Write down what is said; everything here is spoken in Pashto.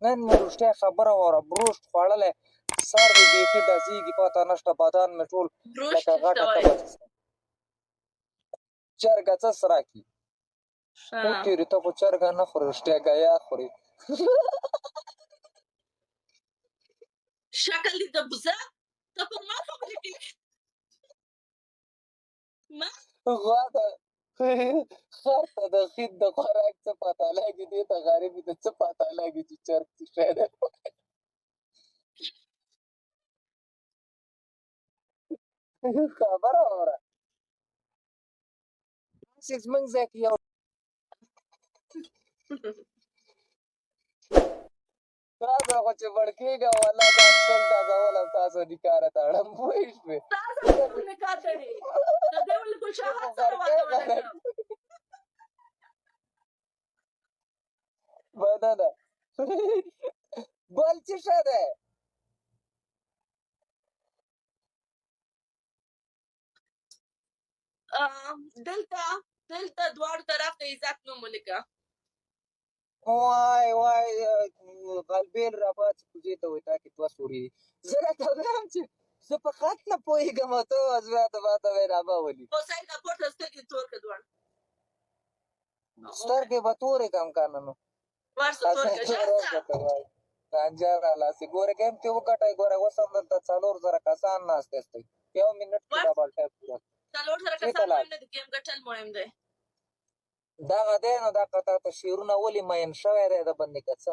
نن مې رښتیا خبره وره بروشت خوړلی سر مې بیخي ډزېږي پته نشته بدن مې ټول لکه غټه تبه چرګه څه سره کي وتېرې ته خو چرګه نه خورې رښتیا ګیا خورې شکل دې د بزه ته پر ما خبرې کوي غوا ته خر ته د خید د خوراک څه پته لګي دې ته غریبي ته څه پته لګي چې چرګ څه شی دی خبره وره داسې زموږ ځای کې یو تاسو خو چې مړ کېږم والله ځان شل ډزولم تاسو نکاره تړم پوه شوې تاسو خپل نکاح تړي د دې ولې ګلشاهت سره واده ولګم مننه بل څه شه دی دلته دواړو طرف ته عزت نوم ولیکه وای وای غلبېل راباندې کوزې ته وایي تا کې دوه سوري دي زه راته وایم چې زه په خط نه پوهېږم او ته بیا ته ماته وایې رابه ولي حسین کا پورته سترګې تور که دواړه سترګې به تورې کړم که نه نو ورسه تور که ژر رانجار رالاسې ګوره ګیم کې وګټئ ګوره اوس هم دلته 4000 کسان ناست دی یو منټ کې ډبل ټایپ کړه 4000 کسان مهم نه دي ګیم ګټل مهم دی دغه دی نو دا قطع ته شعرونه ولې مین شوی دی د بندې که څه